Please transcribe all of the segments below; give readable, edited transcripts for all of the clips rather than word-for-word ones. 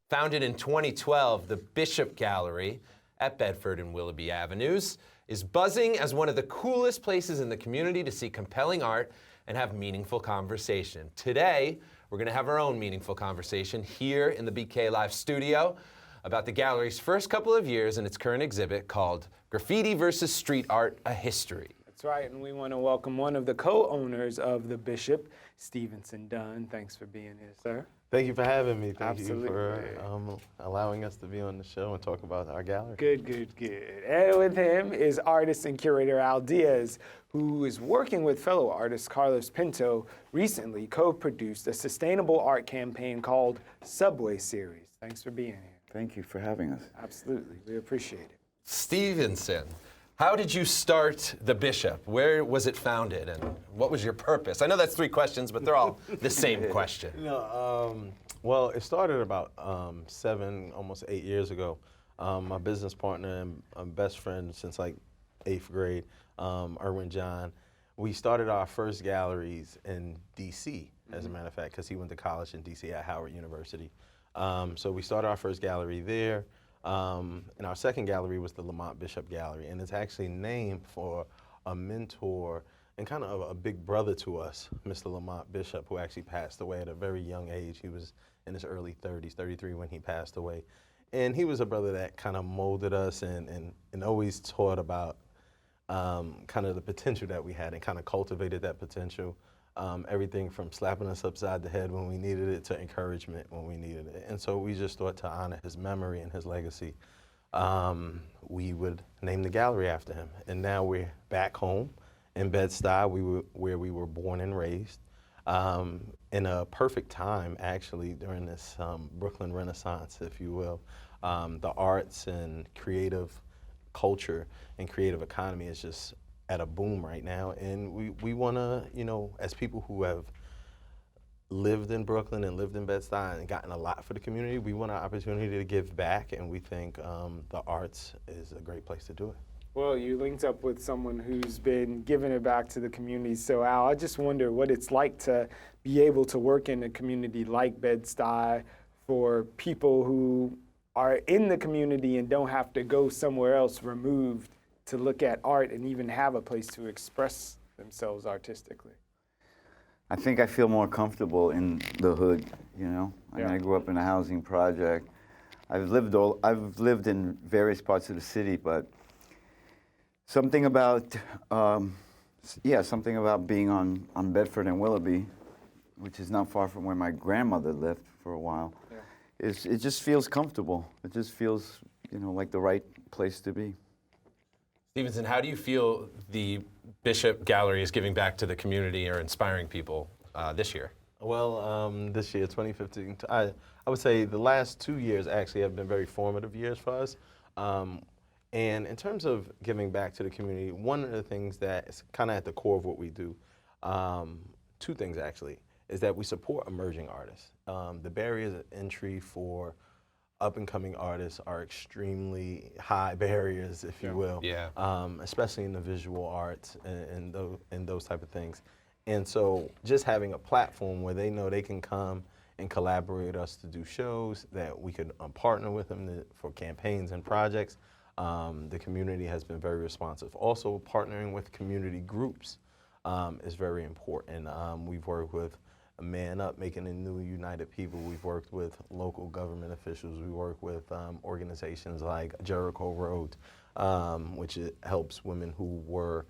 Founded in 2012, the Bishop Gallery at Bedford and Willoughby Avenues is buzzing as one of the coolest places in the community to see compelling art and have meaningful conversation. Today, we're going to have our own meaningful conversation here in the BK Live studio about the gallery's first couple of years and its current exhibit called Graffiti-vs-Street Art, A History. That's right, and we want to welcome one of the co-owners of the Bishop, Stevenson Dunn. Thanks for being here, sir. Thank you for having me. Thank Absolutely. you for allowing us to be on the show and talk about our gallery. Good. And with him is artist and curator Diaz, who is working with fellow artist Carlos Pinto, recently co-produced a sustainable art campaign called Subway Series. Thanks for being here. Thank you for having us. Absolutely, we appreciate it. Stevenson, how did you start the Bishop? Where was it founded, and what was your purpose? I know that's three questions, but they're all the same question. Well, it started about 7, almost 8 years ago. My business partner and best friend since like 8th grade, Erwin John, we started our first galleries in D.C., as a matter of fact, because he went to college in D.C. at Howard University. So we started our first gallery there. And our second gallery was the Lamont Bishop Gallery, and it's actually named for a mentor and kind of a big brother to us, Mr. Lamont Bishop, who actually passed away at a very young age. He was in his early 30s, 33 when he passed away. And he was a brother that kind of molded us and always taught about kind of the potential that we had and kind of cultivated that potential. Everything from slapping us upside the head when we needed it to encouragement when we needed it. And so we just thought to honor his memory and his legacy, we would name the gallery after him. And now we're back home in Bed-Stuy, where we were born and raised, in a perfect time, actually, during this Brooklyn Renaissance, if you will. The arts and creative culture and creative economy is just at a boom right now, and we want to, as people who have lived in Brooklyn and lived in Bed-Stuy and gotten a lot for the community, we want an opportunity to give back, and we think the arts is a great place to do it. Well, you linked up with someone who's been giving it back to the community. So Al, I just wonder what it's like to be able to work in a community like Bed-Stuy for people who are in the community and don't have to go somewhere else removed to look at art and even have a place to express themselves artistically. I think I feel more comfortable in the hood, I mean, I grew up in a housing project. I've lived in various parts of the city, but something about, something about being on Bedford and Willoughby, which is not far from where my grandmother lived for a while, it just feels comfortable. It just feels, like the right place to be. Stevenson, how do you feel the Bishop Gallery is giving back to the community or inspiring people this year? Well, this year, 2015, I would say the last 2 years actually have been very formative years for us. And in terms of giving back to the community, one of the things that is kind of at the core of what we do, two things actually, is that we support emerging artists. The barriers of entry for up-and-coming artists are extremely high barriers, if you will, especially in the visual arts and those type of things. And so just having a platform where they know they can come and collaborate with us to do shows, that we could partner with them for campaigns and projects. The community has been very responsive. Also, partnering with community groups is very important. We've worked with Man Up, Making a New United People. We've worked with local government officials. We work with organizations like Jericho Road, which helps women who were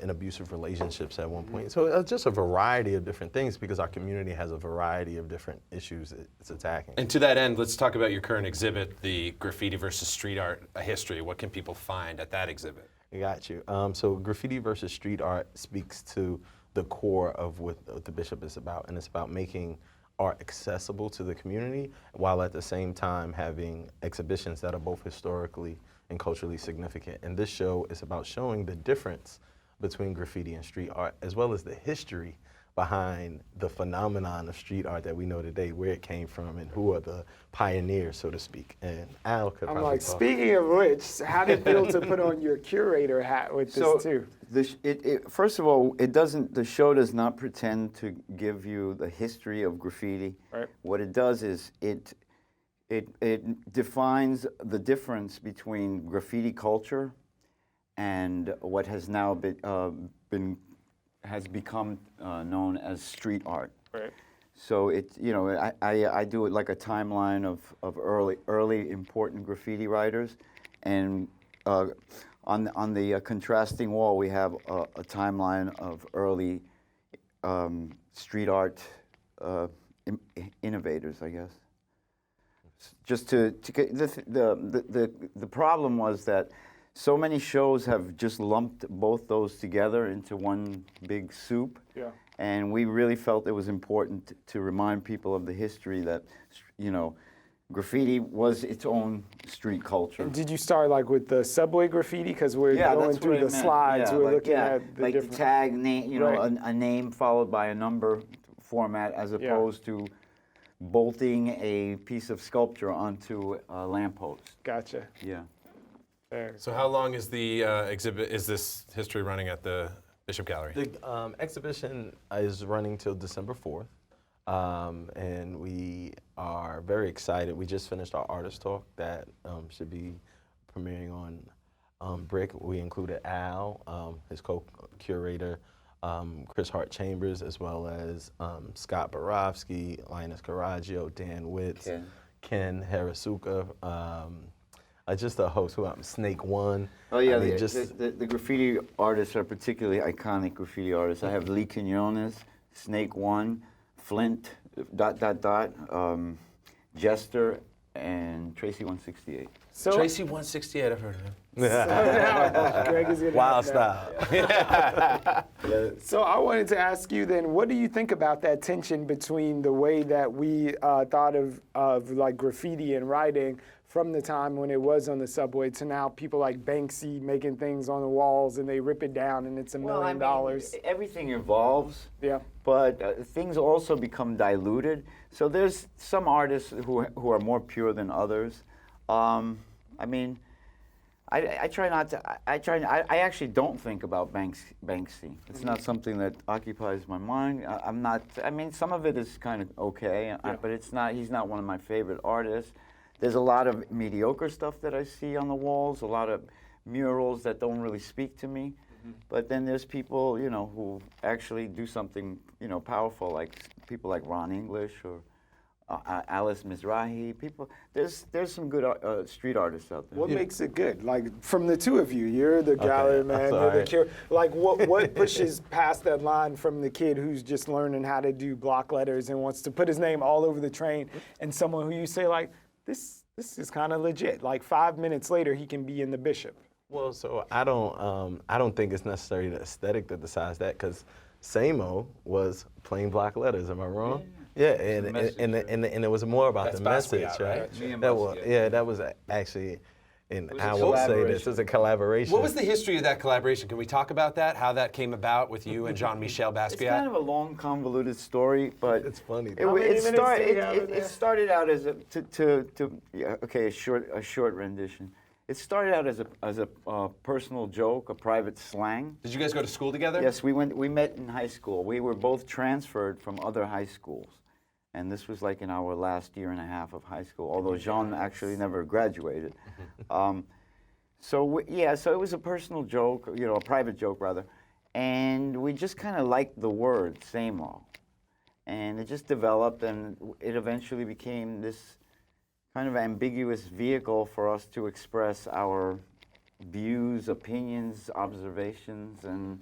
in abusive relationships at one point. So just a variety of different things, because our community has a variety of different issues it's attacking. And to that end, let's talk about your current exhibit, the Graffiti-vs-Street Art, A History. What can people find at that exhibit? I got you. So Graffiti-vs-Street Art speaks to the core of what the Bishop is about, and it's about making art accessible to the community while at the same time having exhibitions that are both historically and culturally significant. And this show is about showing the difference between graffiti and street art, as well as the history behind the phenomenon of street art that we know today, where it came from and who are the pioneers, so to speak. And Al could I'm probably like, talk. speaking of which, how did it feel to put on your curator hat with this too? First of all, the show does not pretend to give you the history of graffiti. Right. What it does is it defines the difference between graffiti culture and what has now become known as street art. Right. So I do it like a timeline of early important graffiti writers, and on the contrasting wall we have a timeline of early street art innovators, I guess. Just to get the problem was that so many shows have just lumped both those together into one big soup. Yeah. And we really felt it was important to remind people of the history that, graffiti was its own street culture. And did you start like with the subway graffiti? Because we're going that's through what the it meant. slides, Yeah, we're like, looking at the like different... the tag name, Right. a name followed by a number format, as opposed to bolting a piece of sculpture onto a lamppost. Gotcha. Yeah. There. So how long is the exhibit, is this history running at the Bishop Gallery? The exhibition is running till December 4th, and we are very excited. We just finished our artist talk that should be premiering on BRIC. We included Al, his co-curator, Chris Hart-Chambers, as well as Scott Borofsky, Linus Caraggio, Dan Witz, Ken Harasuka, just a host who Snake One. Oh yeah, I mean, the graffiti artists are particularly iconic graffiti artists. I have Lee Quinones, Snake One, Flint, ... Jester, and Tracy 168. So, Tracy 168, I've heard of him. Greg is gonna Wild have that. style. So I wanted to ask you then, what do you think about that tension between the way that we thought of like graffiti and writing from the time when it was on the subway to now people like Banksy making things on the walls and they rip it down and it's $1 million? Everything evolves. Yeah. But things also become diluted. So there's some artists who are more pure than others. I mean, I try not to. I actually don't think about Banksy. It's not something that occupies my mind. I'm not. I mean, some of it is kind of okay, but it's not. He's not one of my favorite artists. There's a lot of mediocre stuff that I see on the walls. A lot of murals that don't really speak to me. But then there's people, who actually do something, powerful, like people like Ron English or Alice Mizrahi. People, there's some good street artists out there. What makes it good? Like from the two of you, you're the gallery man, you're the curator. Like what pushes past that line from the kid who's just learning how to do block letters and wants to put his name all over the train, and someone who you say like, this is kind of legit. Like 5 minutes later, he can be in the Bishop. Well, so I don't think it's necessarily the aesthetic that decides that, because Samo was plain black letters. Am I wrong? Yeah, and it was more about the message, right? That was actually, and I will say this, it was a collaboration. What was the history of that collaboration? Can we talk about that? How that came about with you and Jean-Michel Basquiat? It's kind of a long, convoluted story, but it's funny. It started out as a short rendition. It started out as a personal joke, a private slang. Did you guys go to school together? Yes, we met in high school. We were both transferred from other high schools. And this was like in our last year and a half of high school, although Jean actually never graduated. So it was a personal joke, a private joke rather. And we just kind of liked the word, Samo. And it just developed, and it eventually became this kind of ambiguous vehicle for us to express our views, opinions, observations, and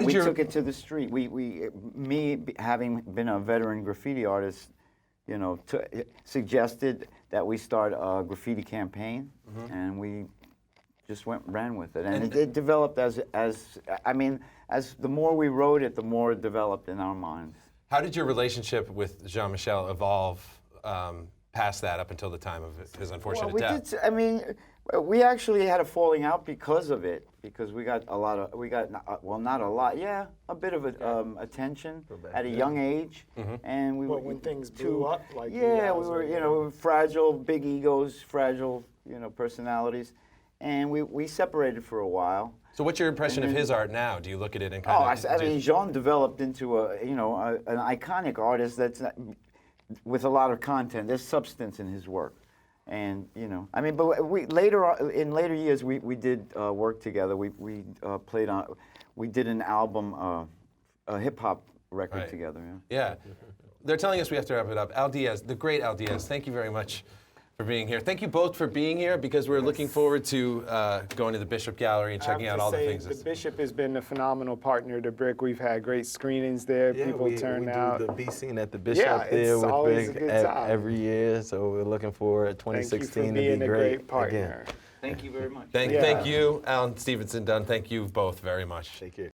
we took it to the street. Me having been a veteran graffiti artist, suggested that we start a graffiti campaign, and we just ran with it, and it developed as the more we wrote it, the more it developed in our minds. How did your relationship with Jean-Michel evolve past that up until the time of his unfortunate death? We actually had a falling out because of it, because we got well, not a lot, a bit of attention at a young age, and we were when things blew up, like we Diaz were, or we were fragile, big egos, fragile, personalities, and we separated for a while. So what's your impression of his art now? Do you look at it and Oh, kind of... I mean, Jean developed into an iconic artist that's with a lot of content. There's substance in his work, and I mean, but in later years, we did work together. We played on, we did an album, a hip hop record together. Yeah, they're telling us we have to wrap it up. Al Diaz, the great Al Diaz. Thank you very much for being here. Thank you both for being here, because we're looking forward to going to the Bishop Gallery and checking out all the things. The Bishop has been a phenomenal partner to BRIC. We've had great screenings there. People turn out. We do the B scene at the Bishop there it's with always BRIC a good time. every year. So we're looking forward 2016 Thank you for being to be a great partner. again. Thank you very much. Thank you, Al and Stevenson Dunn. Thank you both very much. Take care.